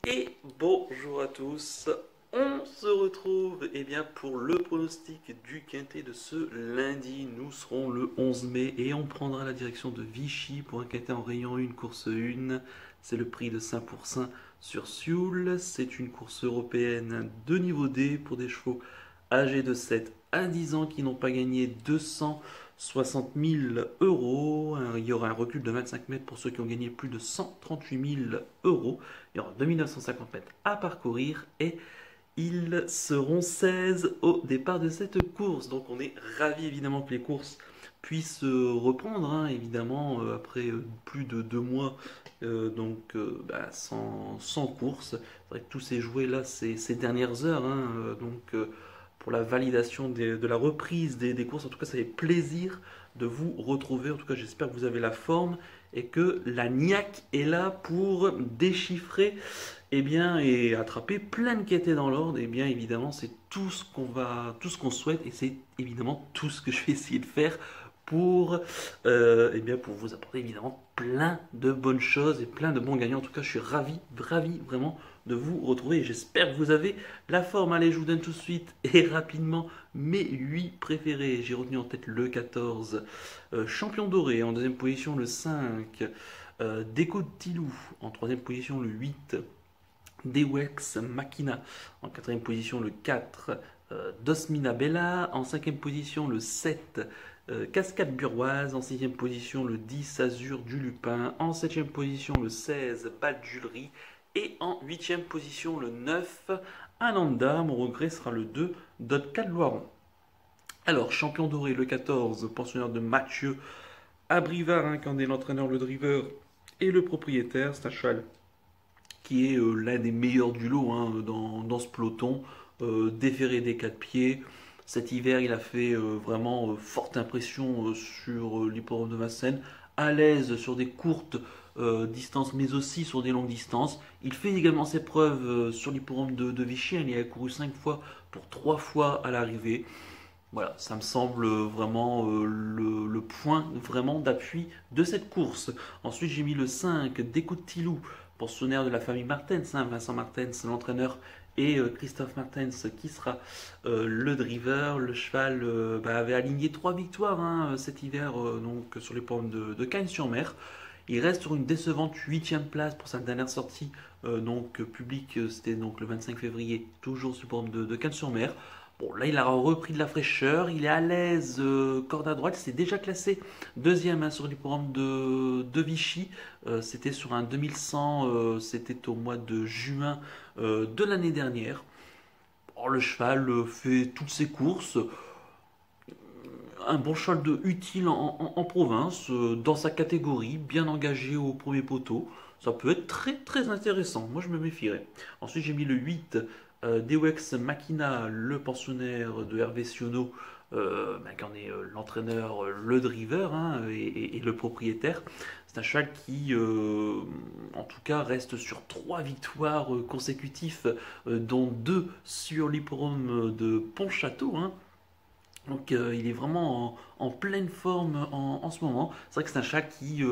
Et bonjour à tous, on se retrouve bien, pour le pronostic du quintet de ce lundi. Nous serons le 11 mai et on prendra la direction de Vichy pour un quintet en rayon 1, course 1. C'est le prix de 5% sur Sioule. C'est une course européenne de niveau D pour des chevaux âgés de 7 à 10 ans qui n'ont pas gagné 260 000 euros. Il y aura un recul de 25 mètres pour ceux qui ont gagné plus de 138 000 euros. Il y aura 2950 mètres à parcourir et ils seront 16 au départ de cette course. Donc on est ravi évidemment que les courses puissent reprendre, hein, évidemment, après plus de 2 mois sans course. C'est vrai que tout s'est joué là ces dernières heures, hein, pour la validation de la reprise des courses. En tout cas, ça fait plaisir de vous retrouver. En tout cas, j'espère que vous avez la forme et que la niaque est là pour déchiffrer et attraper plein de quêtes dans l'ordre. Et bien évidemment, c'est tout ce qu'on souhaite, et c'est évidemment tout ce que je vais essayer de faire pour, pour vous apporter évidemment plein de bonnes choses et plein de bons gagnants. En tout cas, je suis ravi vraiment de vous retrouver et j'espère que vous avez la forme. Allez, je vous donne tout de suite et rapidement mes 8 préférés. J'ai retenu en tête le 14, Champion Doré. En deuxième position, le 5, Déco de Tilou. En troisième position, le 8, Dewex Machina. En quatrième position, le 4, Dosmina Bella. En cinquième position, le 7, Cascade Buroise. En sixième position, le 10, Azur du Lupin. En septième position, le 16, Badjulerie. Et en huitième position, le 9, Ananda. Mon regret sera le 2, Dotcat de Loiron. Alors, champion doré, le 14, pensionnaire de Mathieu Abrivard, hein, qui en est l'entraîneur, le driver et le propriétaire. C'est un cheval qui est l'un des meilleurs du lot, hein, dans ce peloton, déféré des 4 pieds. Cet hiver, il a fait vraiment forte impression sur l'hippodrome de Vincennes, à l'aise sur des courtes distances, mais aussi sur des longues distances. Il fait également ses preuves sur l'hippodrome de Vichy. Il a couru 5 fois pour 3 fois à l'arrivée. Voilà, ça me semble vraiment le point vraiment d'appui de cette course. Ensuite, j'ai mis le 5, Déco de Tilou, pensionnaire de la famille Martens, hein, Vincent Martens, l'entraîneur, et Christophe Martens qui sera le driver. Le cheval avait aligné 3 victoires, hein, cet hiver, donc sur les pommes de Cagnes-sur-Mer. Il reste sur une décevante 8e place pour sa dernière sortie publique. C'était donc le 25 février, toujours sur les pommes de Cagnes-sur-Mer. Bon, là, il a repris de la fraîcheur, il est à l'aise, corde à droite, il s'est déjà classé deuxième, hein, sur l'hippodrome de Vichy. C'était sur un 2100, c'était au mois de juin de l'année dernière. Bon, le cheval fait toutes ses courses, un bon cheval utile en province, dans sa catégorie, bien engagé au premier poteau. Ça peut être très très intéressant. Moi, je me méfierais. Ensuite, j'ai mis le 8, Dewex Machina, le pensionnaire de Hervé Sionneau, qui en est l'entraîneur, le driver, hein, et le propriétaire. C'est un cheval qui, en tout cas, reste sur 3 victoires consécutives, dont 2 sur l'hippodrome de Pontchâteau, hein. Donc il est vraiment en pleine forme en ce moment. C'est vrai que c'est un chat qui,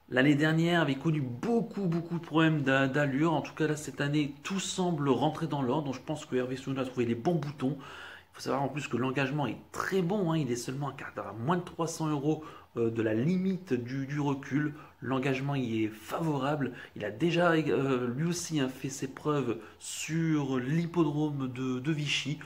l'année dernière, avait connu beaucoup de problèmes d'allure. En tout cas, là, cette année, tout semble rentrer dans l'ordre. Donc je pense que Hervé Sounou a trouvé les bons boutons. Il faut savoir en plus que l'engagement est très bon, hein. Il est seulement à moins de 300 euros de la limite du recul. L'engagement y est favorable. Il a déjà lui aussi, hein, fait ses preuves sur l'hippodrome de Vichy.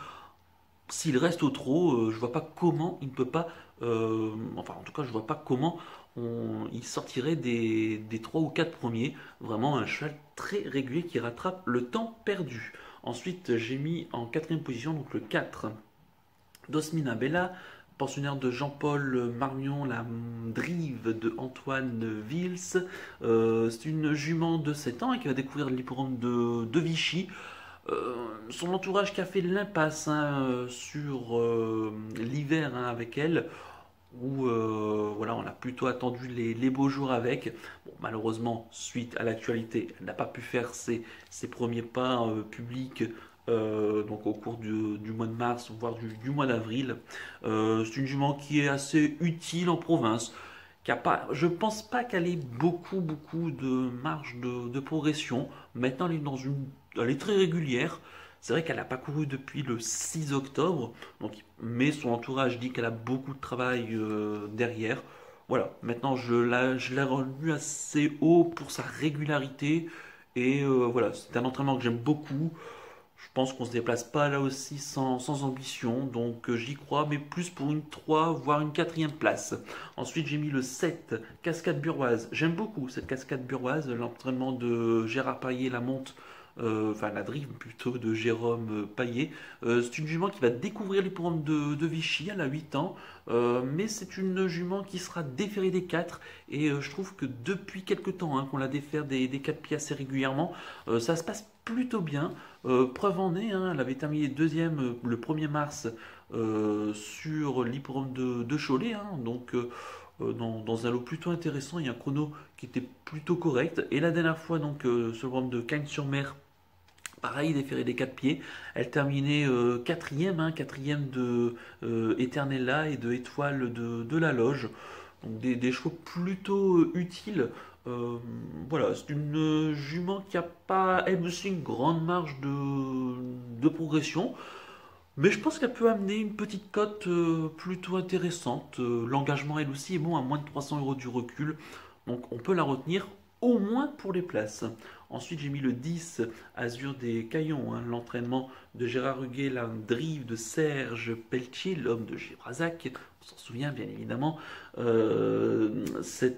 S'il reste au trot, je vois pas comment il ne peut pas. Enfin, en tout cas, je vois pas comment il sortirait des 3 ou 4 premiers. Vraiment un cheval très régulier qui rattrape le temps perdu. Ensuite, j'ai mis en quatrième position donc le 4, Dosmina Bella, pensionnaire de Jean-Paul Marmion, la drive de Antoine Vils. C'est une jument de 7 ans et qui va découvrir l'hippodrome de Vichy. Son entourage qui a fait l'impasse, hein, sur l'hiver, hein, avec elle, où voilà, on a plutôt attendu les beaux jours avec. Bon, malheureusement, suite à l'actualité, elle n'a pas pu faire ses premiers pas publics, donc au cours du mois de mars, voire du mois d'avril. C'est une jument qui est assez utile en province. qui a pas, je pense pas qu'elle ait beaucoup de marge de progression. Maintenant, elle est très régulière. C'est vrai qu'elle n'a pas couru depuis le 6 octobre, donc, mais son entourage dit qu'elle a beaucoup de travail derrière. Voilà, maintenant je l'ai revue assez haut pour sa régularité. Et voilà, c'est un entraînement que j'aime beaucoup. Je pense qu'on se déplace pas là aussi sans ambition, donc j'y crois, mais plus pour une 3 voire une quatrième place. Ensuite, j'ai mis le 7, Cascade Buroise. J'aime beaucoup cette Cascade Buroise, l'entraînement de Gérard Paillet, la monte, enfin la drive plutôt de Jérôme Paillet. C'est une jument qui va découvrir les programmes de Vichy, elle a 8 ans, mais c'est une jument qui sera déférée des 4, et je trouve que depuis quelques temps qu'on la défère des 4 pieds assez régulièrement, ça se passe plutôt bien. Preuve en est, elle avait terminé deuxième le 1er mars sur l'hippodrome de Cholet, donc dans un lot plutôt intéressant. Il y a un chrono qui était plutôt correct. Et la dernière fois, donc sur le programme de Cagnes-sur-Mer, pareil, déféré des 4 pieds. Elle terminait quatrième, quatrième de Eternella et de Étoile de la Loge. Donc des chevaux plutôt utiles. Euh, voilà, c'est une jument qui n'a pas, elle aussi, une grande marge de progression. Mais je pense qu'elle peut amener une petite cote plutôt intéressante. L'engagement, elle aussi, est bon, à moins de 300 euros du recul. Donc on peut la retenir au moins pour les places. Ensuite, j'ai mis le 10, Azur des Caillons, l'entraînement de Gérard Huguet, la drive de Serge Pelletier, l'homme de Gébrazac. On s'en souvient bien évidemment. Ce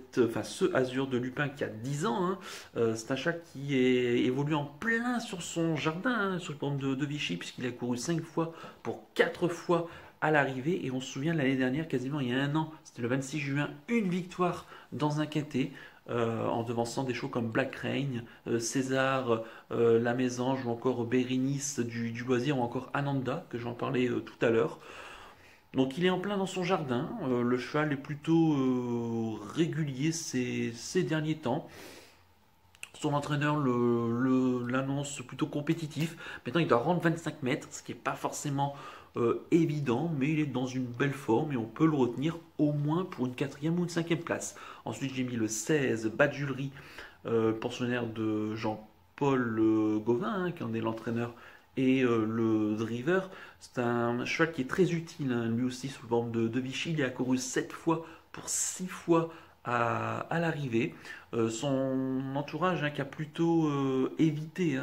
Azur de Lupin qui a 10 ans, c'est un chat qui évolue en plein sur son jardin, sur le programme de Vichy, puisqu'il a couru 5 fois pour 4 fois à l'arrivée. Et on se souvient l'année dernière, quasiment il y a un an, c'était le 26 juin, une victoire dans un quintet. En devançant des chevaux comme Black Rain, César, La Mésange ou encore Bérénice du Loisir ou encore Ananda, que j'en parlais tout à l'heure. Donc il est en plein dans son jardin, le cheval est plutôt régulier ces derniers temps. Son entraîneur l'annonce plutôt compétitif. Maintenant, il doit rendre 25 mètres, ce qui n'est pas forcément évident, mais il est dans une belle forme et on peut le retenir au moins pour une quatrième ou une cinquième place. Ensuite, j'ai mis le 16, Badjulerie, pensionnaire de Jean-Paul Gauvin, qui en est l'entraîneur et le driver. C'est un cheval qui est très utile, lui aussi, sous le forme de Vichy. Il a couru 7 fois pour 6 fois à l'arrivée. Son entourage qui a plutôt évité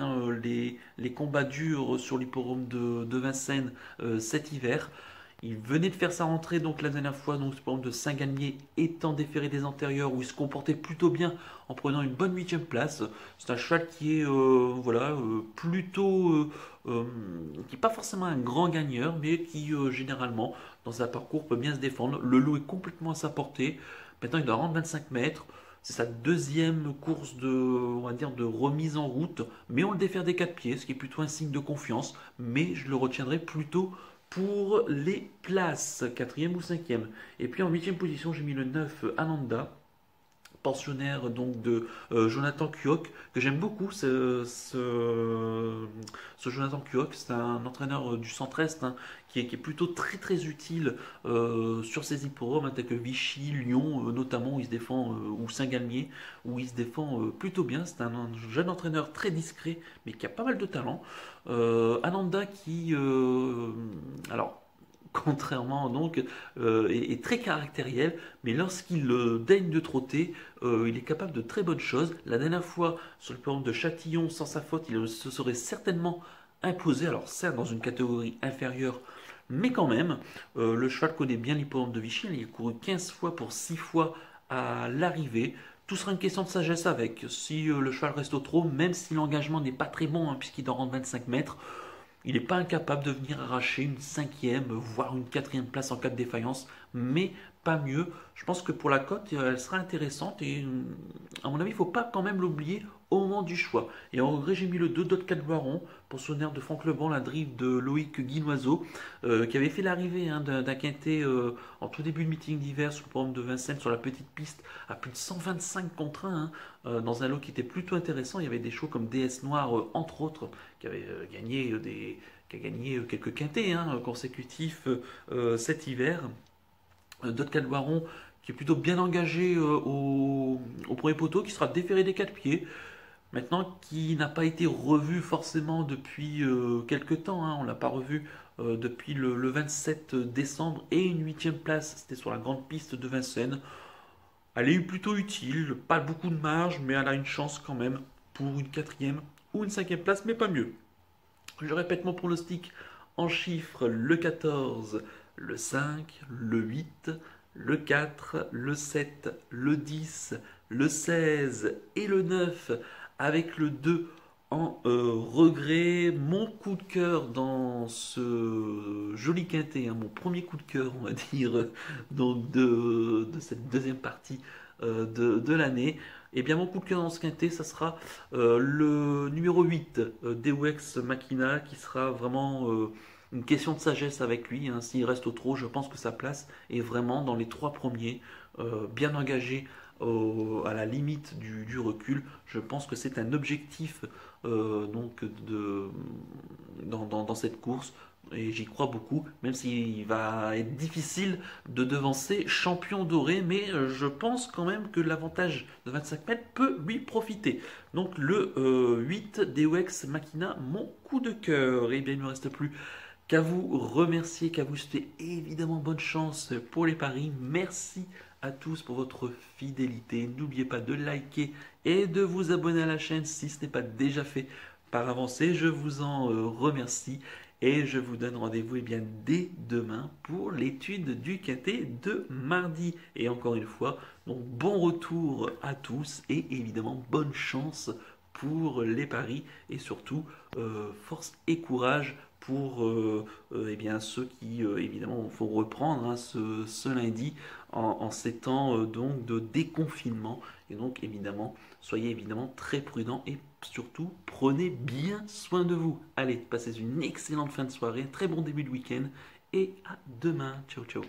les combats durs sur l'hippodrome de Vincennes cet hiver. Il venait de faire sa rentrée donc la dernière fois, donc par exemple de Saint-Galmier étant déféré des antérieurs où il se comportait plutôt bien en prenant une bonne 8e place. C'est un cheval qui est plutôt qui n'est pas forcément un grand gagneur, mais qui généralement dans un parcours peut bien se défendre. Le lot est complètement à sa portée. Maintenant il doit rendre 25 mètres. C'est sa deuxième course on va dire, de remise en route, mais on le défère des 4 pieds, ce qui est plutôt un signe de confiance. Mais je le retiendrai plutôt pour les places, quatrième ou cinquième. Et puis en huitième position, j'ai mis le 9, Ananda, pensionnaire donc de Jonathan Kuok, que j'aime beaucoup. Ce Jonathan Kuok, c'est un entraîneur du centre-est qui est plutôt très utile sur ses hippodromes, tels que Vichy, Lyon notamment, où il se défend, ou Saint-Galmier, où il se défend plutôt bien. C'est un jeune entraîneur très discret, mais qui a pas mal de talent. Ananda qui, alors, contrairement donc, est très caractériel, mais lorsqu'il daigne de trotter, il est capable de très bonnes choses. La dernière fois, sur le plan de Châtillon, sans sa faute, il se serait certainement imposé, alors certes dans une catégorie inférieure, mais quand même, le cheval connaît bien l'hippodrome de Vichy, il a couru 15 fois pour 6 fois à l'arrivée. Tout sera une question de sagesse avec. Si le cheval reste au trot, même si l'engagement n'est pas très bon, puisqu'il doit rendre 25 mètres, il n'est pas incapable de venir arracher une cinquième, voire une quatrième place en cas de défaillance, mais pas mieux. Je pense que pour la cote, elle sera intéressante et à mon avis, il ne faut pas quand même l'oublier au moment du choix. Et en regret, j'ai mis le 2 Dot 4 Baron, pensionnaire de Franck Leblanc, la drive de Loïc Guinoiseau, qui avait fait l'arrivée d'un quintet en tout début de meeting d'hiver sur le programme de Vincennes sur la petite piste à plus de 125 contre 1, dans un lot qui était plutôt intéressant. Il y avait des chevaux comme DS Noir, entre autres, qui avaient qui a gagné quelques quintets consécutifs cet hiver. D'autres Baron qui est plutôt bien engagé au premier poteau, qui sera déféré des 4 pieds. Maintenant, qui n'a pas été revu forcément depuis quelques temps, hein. On ne l'a pas revu depuis le 27 décembre, et une huitième place, c'était sur la grande piste de Vincennes. Elle est plutôt utile, pas beaucoup de marge, mais elle a une chance quand même pour une quatrième ou une cinquième place, mais pas mieux. Je répète mon pronostic en chiffres: le 14, le 5, le 8, le 4, le 7, le 10, le 16 et le 9, avec le 2 en regret. Mon coup de cœur dans ce joli quintet, hein, mon premier coup de cœur, on va dire, donc de cette deuxième partie de l'année. Et bien mon coup de cœur dans ce quintet, ça sera le numéro 8, Deus Ex Machina, qui sera vraiment une question de sagesse avec lui, hein. S'il reste au trot, je pense que sa place est vraiment dans les 3 premiers, bien engagé à la limite du recul. Je pense que c'est un objectif donc dans cette course. Et j'y crois beaucoup, même s'il va être difficile de devancer Champion Doré, mais je pense quand même que l'avantage de 25 mètres peut lui profiter. Donc le 8, Deus Ex Machina, mon coup de cœur. Et bien il ne me reste plus qu'à vous remercier, qu'à vous souhaiter évidemment bonne chance pour les paris. Merci à tous pour votre fidélité. N'oubliez pas de liker et de vous abonner à la chaîne si ce n'est pas déjà fait par avancé. Je vous en remercie. Et je vous donne rendez-vous dès demain pour l'étude du quintet de mardi. Et encore une fois, donc bon retour à tous et évidemment bonne chance pour les paris. Et surtout, force et courage pour ceux qui évidemment vont reprendre, hein, ce lundi en ces temps donc de déconfinement. Et donc évidemment, soyez évidemment très prudents et surtout prenez bien soin de vous. Allez, passez une excellente fin de soirée, un très bon début de week-end et à demain. Ciao ciao.